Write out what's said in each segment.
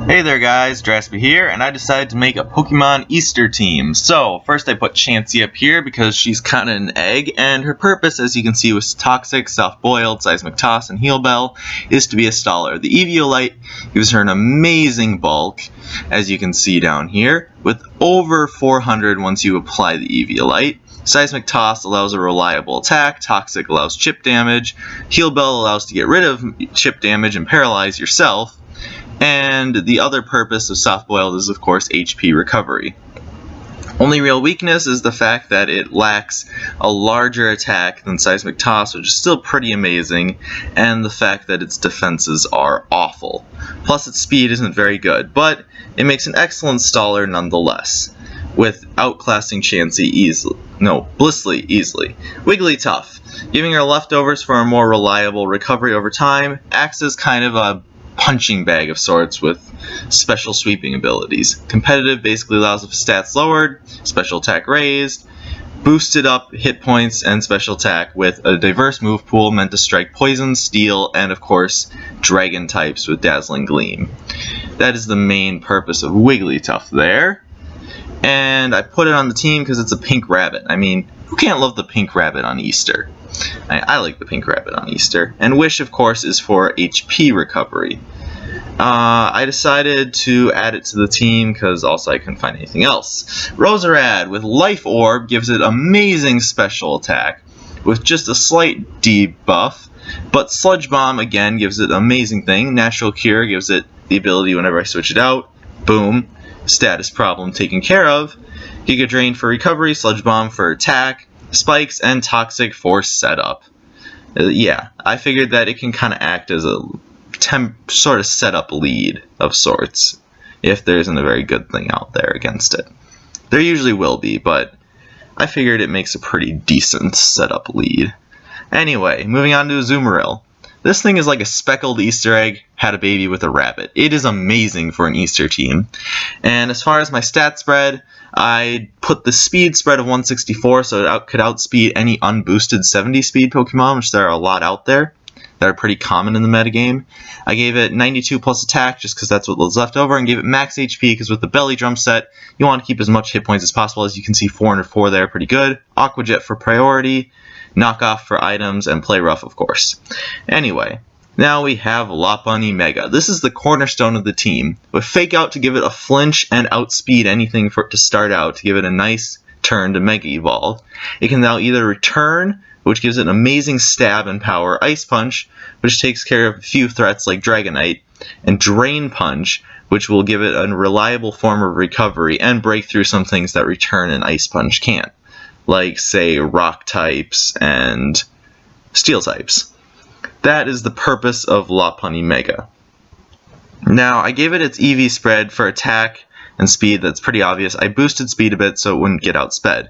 Hey there guys, Draspee here, and I decided to make a Pokemon Easter team. So, first I put Chansey up here because she's kinda an egg, and her purpose, as you can see with Toxic, Soft-Boiled, Seismic Toss, and Heal Bell, is to be a staller. The Eviolite gives her an amazing bulk, as you can see down here, with over 400 once you apply the Eviolite. Seismic Toss allows a reliable attack, Toxic allows chip damage, Heal Bell allows to get rid of chip damage and paralyze yourself, and the other purpose of Soft Boiled is of course HP recovery. Only real weakness is the fact that it lacks a larger attack than Seismic Toss, which is still pretty amazing, and the fact that its defenses are awful. Plus its speed isn't very good, but it makes an excellent staller nonetheless, with outclassing Chansey Blissey easily. Wigglytuff, giving her leftovers for a more reliable recovery over time, acts as kind of a punching bag of sorts with special sweeping abilities. Competitive basically allows the stats lowered, special attack raised, boosted up hit points, and special attack with a diverse move pool meant to strike poison, steel, and of course dragon types with Dazzling Gleam. That is the main purpose of Wigglytuff there. And I put it on the team because it's a pink rabbit. I mean, who can't love the pink rabbit on Easter? I like the pink rabbit on Easter. And Wish, of course, is for HP recovery. I decided to add it to the team because also I couldn't find anything else. Roserad with Life Orb gives it amazing special attack with just a slight debuff. But Sludge Bomb again gives it an amazing thing. Natural Cure gives it the ability whenever I switch it out. Boom. Status problem taken care of. Giga Drain for recovery, Sludge Bomb for attack, Spikes, and Toxic for setup. Yeah, I figured that it can kind of act as a sort of setup lead of sorts, if there isn't a very good thing out there against it. There usually will be, but I figured it makes a pretty decent setup lead. Anyway, moving on to Azumarill. This thing is like a speckled Easter egg had a baby with a rabbit. It is amazing for an Easter team. And as far as my stat spread, I put the speed spread of 164 so it could outspeed any unboosted 70 speed Pokemon, which there are a lot out there that are pretty common in the metagame. I gave it 92 plus attack just because that's what was left over, and gave it max HP because with the Belly Drum set, you want to keep as much hit points as possible. As you can see, 404 there, pretty good. Aqua Jet for priority, Knockoff for items, and Play Rough, of course. Anyway, now we have Lopunny Mega. This is the cornerstone of the team, with Fake Out to give it a flinch and outspeed anything for it to start out to give it a nice turn to Mega Evolve. It can now either return, which gives it an amazing stab and power, Ice Punch, which takes care of a few threats like Dragonite, and Drain Punch, which will give it a reliable form of recovery and break through some things that Return and Ice Punch can't, like, say, rock types and steel types. That is the purpose of Lopunny Mega. Now, I gave it its EV spread for attack and speed. That's pretty obvious. I boosted speed a bit so it wouldn't get outsped.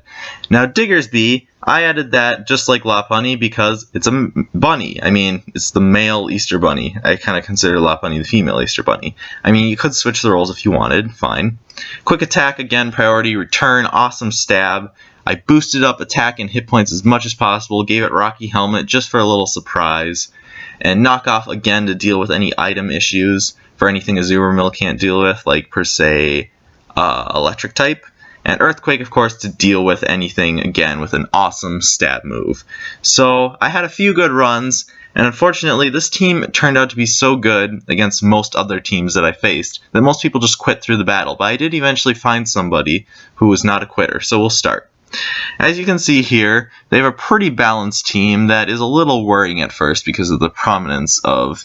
Now, Diggersby, I added that just like Lopunny because it's a bunny. I mean, it's the male Easter bunny. I kind of consider Lopunny the female Easter bunny. I mean, you could switch the roles if you wanted. Fine. Quick attack, again, priority, return, awesome stab. I boosted up attack and hit points as much as possible, gave it Rocky Helmet just for a little surprise, and Knockoff again to deal with any item issues for anything Azumarill can't deal with, like per se electric type, and Earthquake of course to deal with anything again with an awesome stab move. So I had a few good runs, and unfortunately this team turned out to be so good against most other teams that I faced that most people just quit through the battle, but I did eventually find somebody who was not a quitter, so we'll start. As you can see here, they have a pretty balanced team that is a little worrying at first because of the prominence of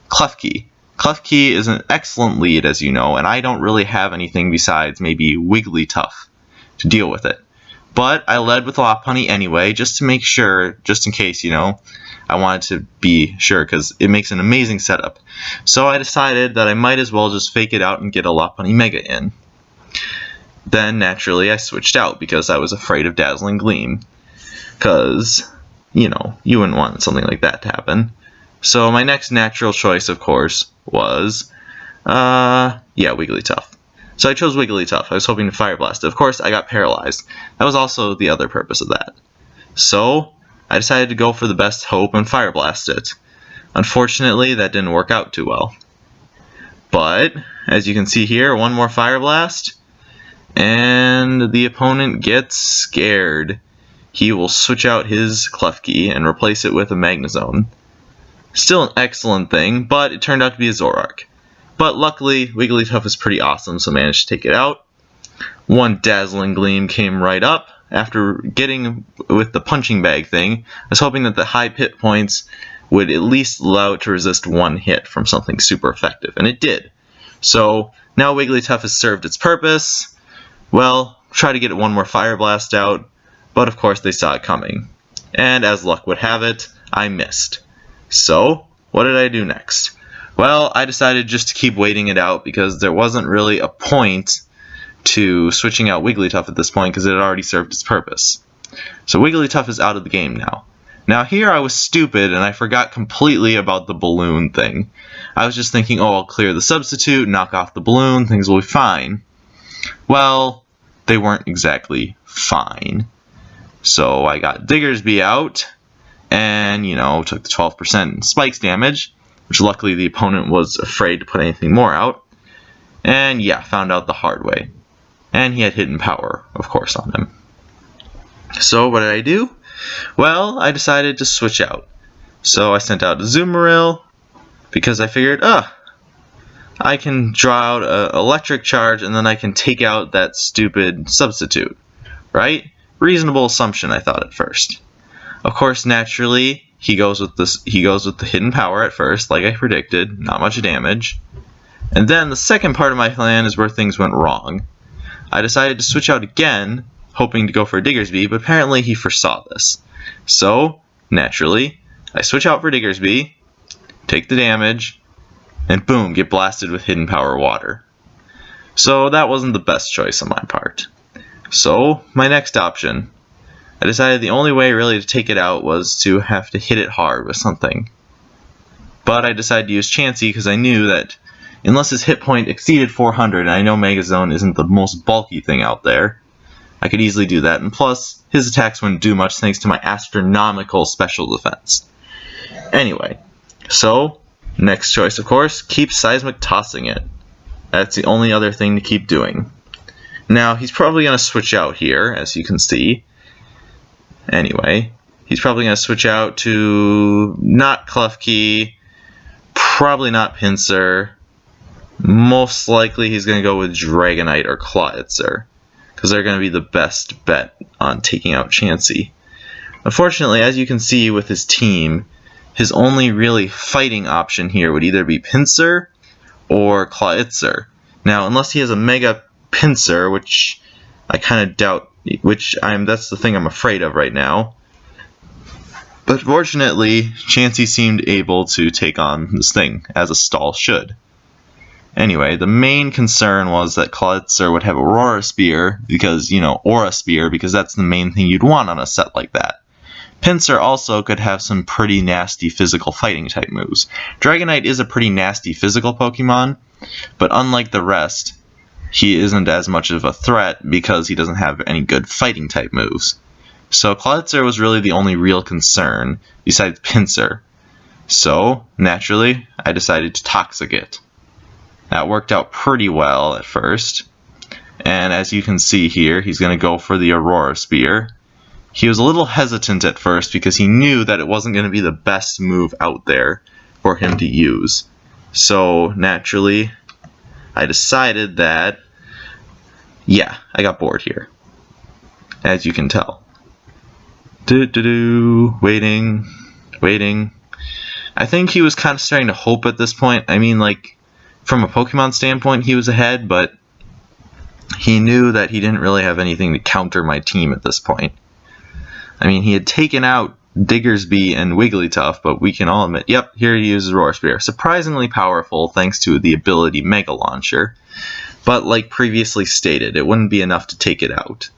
Klefki. Klefki is an excellent lead, as you know, and I don't really have anything besides maybe Wigglytuff to deal with it. But I led with Lopunny anyway, just to make sure, just in case, you know, I wanted to be sure because it makes an amazing setup. So I decided that I might as well just fake it out and get a Lopunny Mega in. Then, naturally, I switched out because I was afraid of Dazzling Gleam. Because, you know, you wouldn't want something like that to happen. So my next natural choice, of course, was, Wigglytuff. So I chose Wigglytuff. I was hoping to Fire Blast it. Of course, I got paralyzed. That was also the other purpose of that. So I decided to go for the best hope and Fire Blast it. Unfortunately, that didn't work out too well. But, as you can see here, one more Fire Blast, and the opponent gets scared. He will switch out his Klefki and replace it with a Magnezone. Still an excellent thing, but it turned out to be a Zoroark. But luckily, Wigglytuff is pretty awesome, so managed to take it out. One Dazzling Gleam came right up. After getting with the punching bag thing, I was hoping that the high hit points would at least allow it to resist one hit from something super effective, and it did. So now Wigglytuff has served its purpose. Well, try to get one more Fire Blast out, but of course they saw it coming. And as luck would have it, I missed. So, what did I do next? Well, I decided just to keep waiting it out because there wasn't really a point to switching out Wigglytuff at this point because it had already served its purpose. So Wigglytuff is out of the game now. Now here I was stupid and I forgot completely about the balloon thing. I was just thinking, oh, I'll clear the substitute, knock off the balloon, things will be fine. Well, they weren't exactly fine. So I got Diggersby out and, you know, took the 12% spikes damage, which luckily the opponent was afraid to put anything more out. And yeah, found out the hard way. And he had hidden power, of course, on him. So what did I do? Well, I decided to switch out. So I sent out a Azumarill because I figured, I can draw out an electric charge and then I can take out that stupid substitute, right? Reasonable assumption, I thought at first. Of course, naturally, he goes with the hidden power at first, like I predicted, not much damage. And then the second part of my plan is where things went wrong. I decided to switch out again, hoping to go for Diggersby, but apparently he foresaw this. So, naturally, I switch out for Diggersby, take the damage, and boom, get blasted with Hidden Power Water. So that wasn't the best choice on my part. So, my next option. I decided the only way really to take it out was to have to hit it hard with something. But I decided to use Chansey because I knew that unless his hit point exceeded 400, and I know Megazone isn't the most bulky thing out there, I could easily do that. And plus, his attacks wouldn't do much thanks to my astronomical special defense. Anyway, so, next choice, of course, keep Seismic Tossing it. That's the only other thing to keep doing. Now, he's probably going to switch out here, as you can see. Anyway, he's probably going to switch out to not Klefki, probably not Pinsir. Most likely he's going to go with Dragonite or Clawitzer, because they're going to be the best bet on taking out Chansey. Unfortunately, as you can see with his team, his only really fighting option here would either be Pinsir or Clawitzer. Now, unless he has a Mega Pinsir, which I kind of doubt, that's the thing I'm afraid of right now. But fortunately, Chansey seemed able to take on this thing, as a stall should. Anyway, the main concern was that Clawitzer would have Aurora Spear, because, you know, Aura Spear, because that's the main thing you'd want on a set like that. Pinsir also could have some pretty nasty physical fighting type moves. Dragonite is a pretty nasty physical Pokemon, but unlike the rest, he isn't as much of a threat because he doesn't have any good fighting type moves. So Clawitzer was really the only real concern, besides Pinsir. So, naturally, I decided to Toxic it. That worked out pretty well at first. And as you can see here, he's going to go for the Aurora Spear. He was a little hesitant at first because he knew that it wasn't going to be the best move out there for him to use. So, naturally, I decided that, yeah, I got bored here. As you can tell. Waiting. I think he was kind of starting to hope at this point. I mean, like, from a Pokemon standpoint, he was ahead, but he knew that he didn't really have anything to counter my team at this point. I mean, he had taken out Diggersby and Wigglytuff, but we can all admit, yep, here he uses Roar Spear. Surprisingly powerful thanks to the ability Mega Launcher, but like previously stated, it wouldn't be enough to take it out.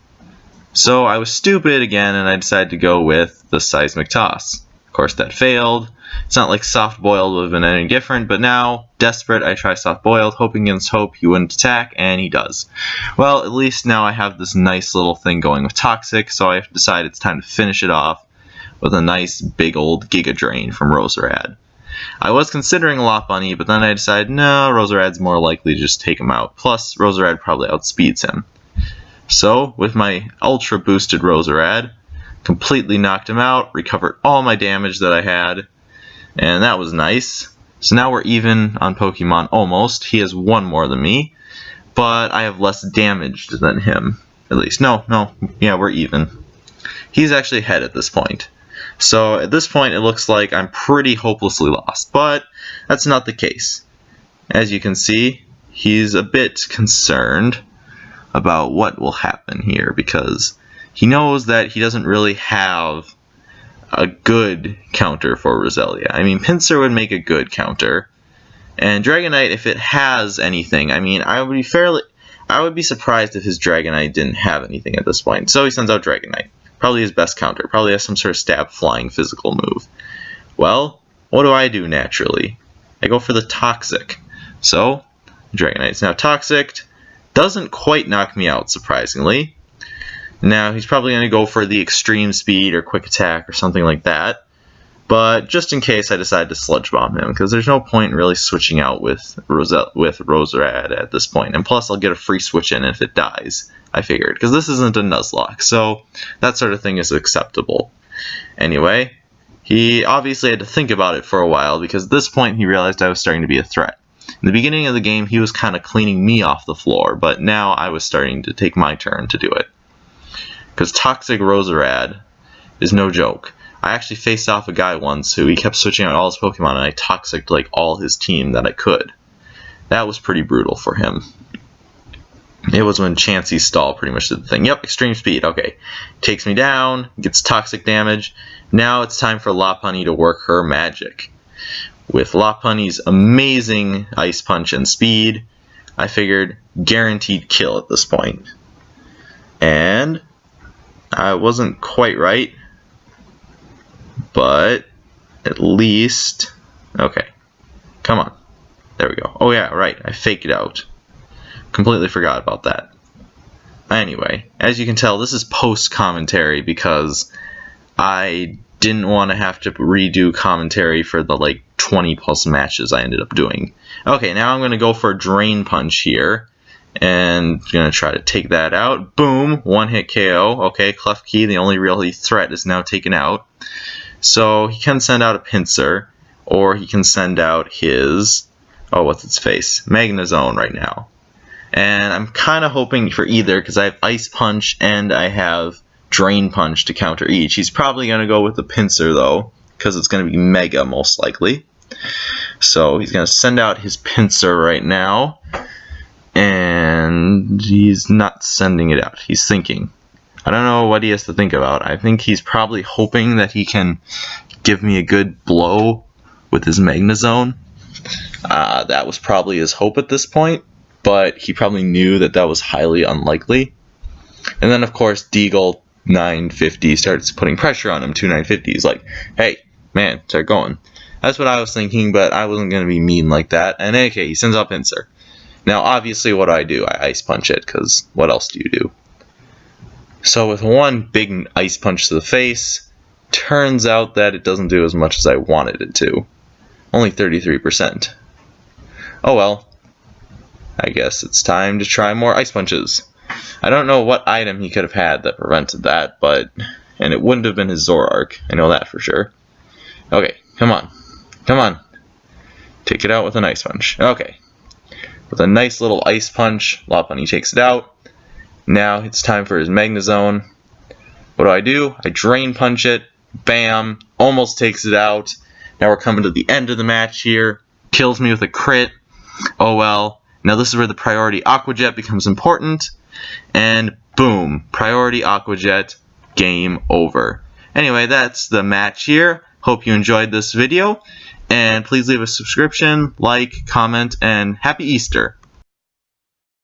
So I was stupid again, and I decided to go with the Seismic Toss. Of course, that failed. It's not like Soft Boiled would have been any different, but now, desperate, I try Soft Boiled, hoping against hope he wouldn't attack, and he does. Well, at least now I have this nice little thing going with Toxic, so I have to decide it's time to finish it off with a nice big old Giga Drain from Roserad. I was considering Lopunny, but then I decided, no, Roserad's more likely to just take him out. Plus, Roserad probably outspeeds him. So, with my ultra boosted Roserad, completely knocked him out, recovered all my damage that I had, and that was nice. So now we're even on Pokemon, almost. He has one more than me, but I have less damage than him, at least. No, yeah, we're even. He's actually ahead at this point. So at this point, it looks like I'm pretty hopelessly lost, but that's not the case. As you can see, he's a bit concerned about what will happen here, because he knows that he doesn't really have a good counter for Roselia. I mean, Pinsir would make a good counter, and Dragonite, if it has anything, I mean, I would be surprised if his Dragonite didn't have anything at this point. So he sends out Dragonite. Probably his best counter. Probably has some sort of stab flying physical move. Well, what do I do naturally? I go for the Toxic. So, Dragonite's now Toxic. Doesn't quite knock me out, surprisingly. Now, he's probably going to go for the Extreme Speed or Quick Attack or something like that. But just in case, I decide to Sludge Bomb him, because there's no point in really switching out with Roserad at this point. And plus, I'll get a free switch in if it dies, I figured, because this isn't a Nuzlocke, so that sort of thing is acceptable. Anyway, he obviously had to think about it for a while, because at this point he realized I was starting to be a threat. In the beginning of the game, he was kind of cleaning me off the floor, but now I was starting to take my turn to do it. Because Toxic Roserad is no joke. I actually faced off a guy once who he kept switching out all his Pokemon, and I Toxic'd like all his team that I could. That was pretty brutal for him. It was when Chansey Stall pretty much did the thing. Yep, Extreme Speed, okay. Takes me down, gets Toxic damage. Now it's time for Lopunny to work her magic. With Lopunny's amazing Ice Punch and Speed, I figured guaranteed kill at this point. And I wasn't quite right, but at least, okay, come on, there we go. Oh yeah, right, I faked it out. Completely forgot about that. Anyway, as you can tell, this is post-commentary because I didn't want to have to redo commentary for the like 20 plus matches I ended up doing. Okay, now I'm going to go for a Drain Punch here, and going to try to take that out. Boom, one hit KO. Okay, Klefki, the only real threat, is now taken out. So he can send out a Pinsir, or he can send out his, oh, what's its face? Magnezone right now. And I'm kind of hoping for either, because I have Ice Punch and I have Drain Punch to counter each. He's probably going to go with the Pinsir, though, because it's going to be Mega, most likely. So he's going to send out his Pinsir right now, and he's not sending it out. He's thinking. I don't know what he has to think about. I think he's probably hoping that he can give me a good blow with his Magnezone. That was probably his hope at this point, but he probably knew that that was highly unlikely. And then, of course, Deagle 950 starts putting pressure on him. 950. He's like, hey, man, start going. That's what I was thinking, but I wasn't going to be mean like that. And okay, he sends out Pinsir. Now, obviously, what do? I Ice Punch it, because what else do you do? So with one big Ice Punch to the face, turns out that it doesn't do as much as I wanted it to. Only 33%. Oh well. I guess it's time to try more Ice Punches. I don't know what item he could have had that prevented that, but... and it wouldn't have been his Zoroark. I know that for sure. Okay, come on. Come on. Take it out with an Ice Punch. Okay. With a nice little Ice Punch, Lopunny takes it out. Now it's time for his Magnezone. What do? I Drain Punch it. Bam. Almost takes it out. Now we're coming to the end of the match here. Kills me with a crit. Oh well. Now this is where the priority Aqua Jet becomes important. And boom. Priority Aqua Jet. Game over. Anyway, that's the match here. Hope you enjoyed this video. And please leave a subscription, like, comment, and Happy Easter.